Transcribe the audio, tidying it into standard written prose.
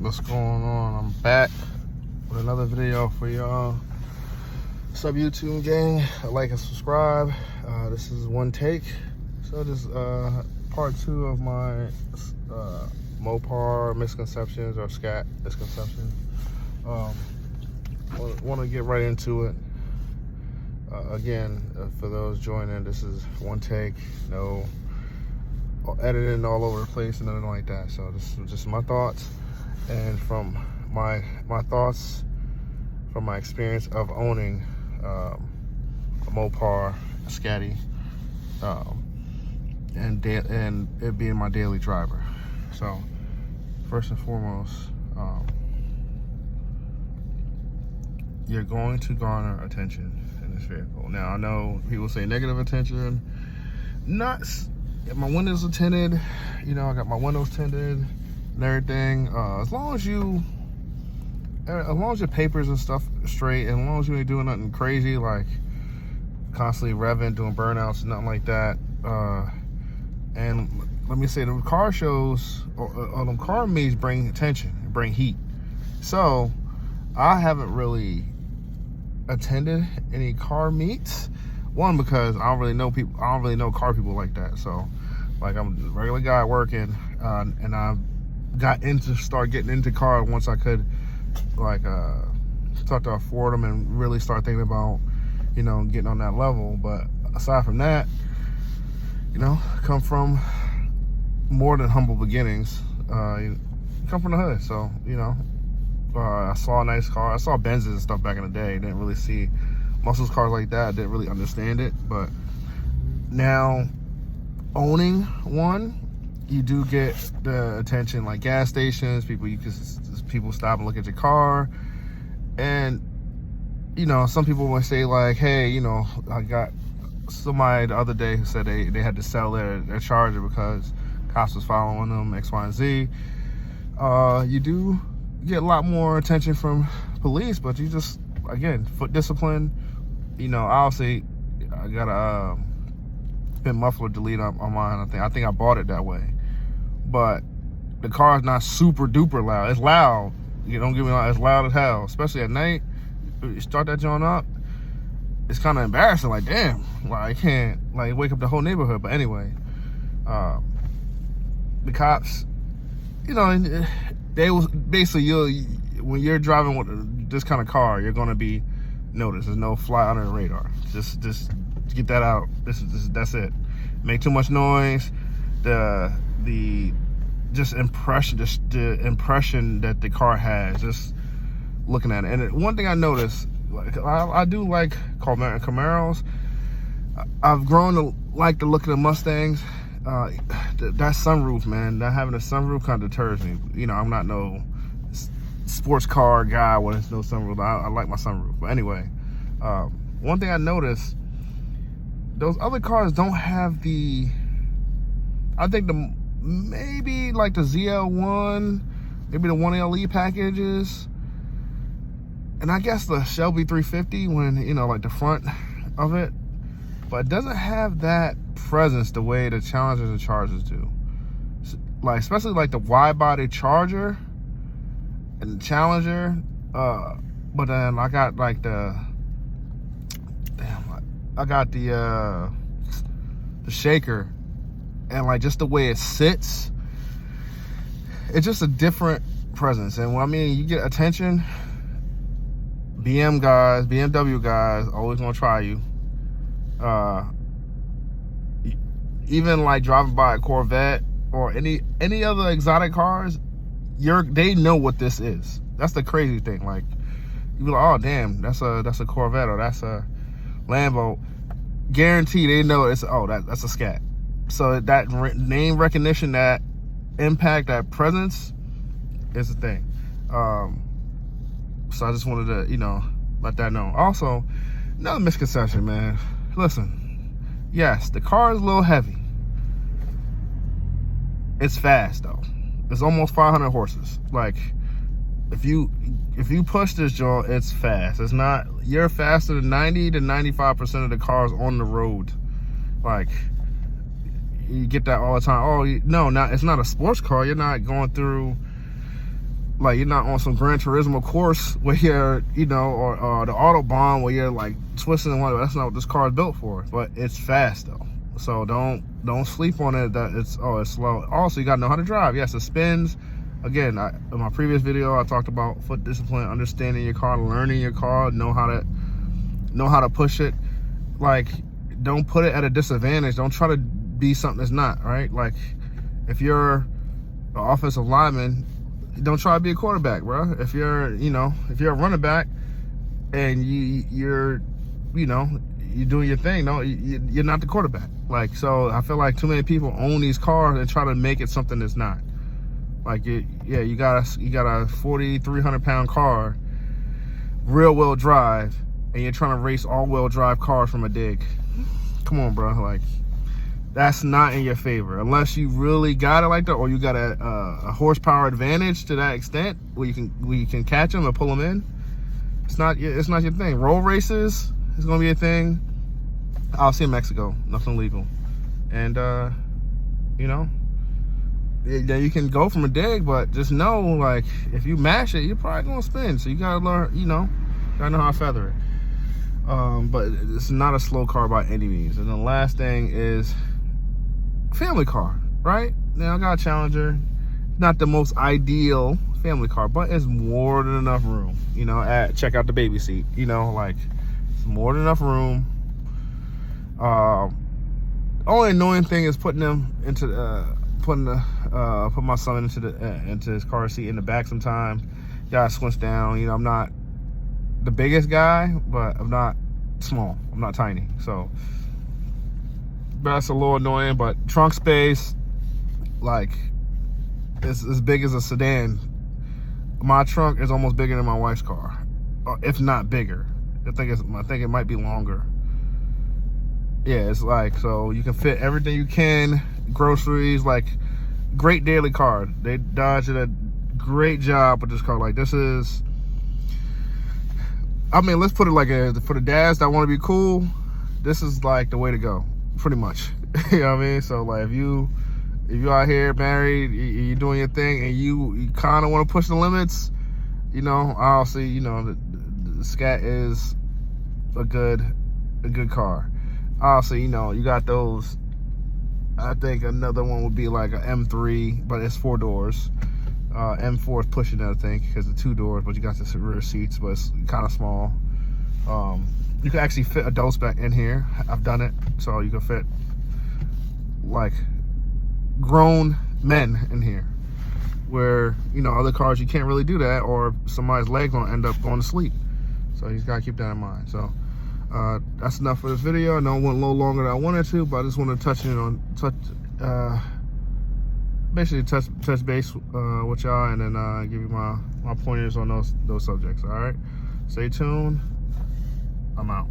What's going on? I'm back with another video for y'all. What's up, YouTube gang? Like and subscribe. This is one take. So this is part 2 of my Mopar misconceptions or scat misconceptions. Want to get right into it. Again, for those joining, this is one take. No editing all over the place and nothing like that. So this is just my thoughts, and from my thoughts from my experience of owning a Mopar, a Scatty, and it being my daily driver. So first and foremost, you're going to garner attention in this vehicle. Now, I know people say negative attention. My windows are tinted. You know, I got my windows tinted and everything. As long as your papers and stuff are straight, and as long as you ain't doing nothing crazy like constantly revving, doing burnouts, nothing like that. And let me say, the car shows or them car meets bring attention, bring heat. So I haven't really attended any car meets. One, because I don't really know people. I don't really know car people like that. So, like, I'm a regular guy working, and I start getting into cars once I could, like, start to afford them and really start thinking about, you know, getting on that level. But aside from that, you know, come from more than humble beginnings. You come from the hood, so you know. I saw a nice car. I saw Benzes and stuff back in the day. Didn't really see muscle cars like that. Didn't really understand it. But now, owning one, you do get the attention, like gas stations. People stop and look at your car, and you know, some people will say like, "Hey, you know, I got somebody the other day who said they had to sell their Charger because cops was following them, X, Y, and Z." You do get a lot more attention from police, but you just, again, foot discipline. You know, obviously I got a pin muffler delete on mine. I think I bought it that way, but the car is not super duper loud. It's loud, you don't get me wrong, it's loud as hell, especially at night. You start that joint up, it's kind of embarrassing, like, damn, like, I can't like wake up the whole neighborhood. But anyway, the cops, you know, they was basically, when you're driving with this kind of car, you're gonna be noticed. There's no fly under the radar. Just get that out. That's it. Make too much noise. The impression that the car has, just looking at it. And one thing I noticed, like, I do like Camaros. I've grown to like the look of the Mustangs. That sunroof, man, not having a sunroof kind of deters me. You know, I'm not no sports car guy with no sunroof. I like my sunroof. But anyway, one thing I noticed, those other cars don't have I think maybe like the ZL1, maybe the 1LE packages, and I guess the Shelby 350, when, you know, like the front of it, but it doesn't have that presence the way the Challengers and Chargers do. Like, especially like the wide body Charger and the Challenger. But then I got like the shaker, and like just the way it sits, it's just a different presence. And when I mean you get attention, BMW guys always gonna try you. Even like driving by a Corvette or any other exotic cars, they know what this is. That's the crazy thing. Like, you be like, oh damn, that's a Corvette or that's a Lambo. Guarantee they know that's a Scat. So that name recognition, that impact, that presence is the thing. So I just wanted to, you know, let that know. Also, another misconception, man. Listen, yes, the car is a little heavy. It's fast though. It's almost 500 horses. Like, if you push this joint, it's fast. It's not, you're faster than 90 to 95% of the cars on the road. Like, you get that all the time. Oh, no, it's not a sports car. You're not going through Like, you're not on some Gran Turismo course where you're, you know, or the Autobahn where you're like twisting and whatever. That's not what this car is built for. But it's fast though, so don't sleep on it that it's slow. Also, you gotta know how to drive. Yes, it spins. Again, in my previous video, I talked about foot discipline, understanding your car, learning your car, know how to push it. Like, don't put it at a disadvantage. Don't try to be something that's not, right? Like, if you're an offensive lineman, don't try to be a quarterback, bro. If you're a running back and you're doing your thing, no, you're not the quarterback. Like, so I feel like too many people own these cars and try to make it something that's not. Like, you got a 4,300 pound car, rear wheel drive, and you're trying to race all wheel drive cars from a dig. Come on, bro. Like, that's not in your favor unless you really got it like that, or you got a horsepower advantage to that extent where you can catch them and pull them in. It's not your thing. Road races is gonna be a thing. I'll see in Mexico. Nothing legal, and yeah, you can go from a dig, but just know, like, if you mash it, you're probably gonna spin. So you gotta learn, gotta know how to feather it. But it's not a slow car by any means. And the last thing is family car, right? Now, I got a Challenger, not the most ideal family car, but it's more than enough room. Check out the baby seat. Like, it's more than enough room. Only annoying thing is putting them into put my son into his car seat in the back sometimes. Gotta squinch down. I'm not the biggest guy, but I'm not small. I'm not tiny. So that's a little annoying, but trunk space, like, it's as big as a sedan. My trunk is almost bigger than my wife's car, if not bigger. I think it might be longer. Yeah, it's like, so you can fit everything you can, groceries, like, great daily car. Dodge did a great job with this car. Like, this is, let's put it like for the dads that want to be cool, this is like the way to go, pretty much. You know what I mean? So, like, if you out here married, you're doing your thing, and you kind of want to push the limits, obviously, the Scat is a good car. Obviously, you got those. I think another one would be like an M3, but it's 4 doors. M4 is pushing it, I think, because it's 2 doors, but you got the rear seats, but it's kind of small. You can actually fit a dough spec in here. I've done it, so you can fit like grown men in here, where other cars you can't really do that, or somebody's leg gonna end up going to sleep. So you just gotta keep that in mind. So that's enough for this video. I know it went a little longer than I wanted to, but I just want to touch base with y'all, and then give you my pointers on those subjects. All right, stay tuned. I'm out.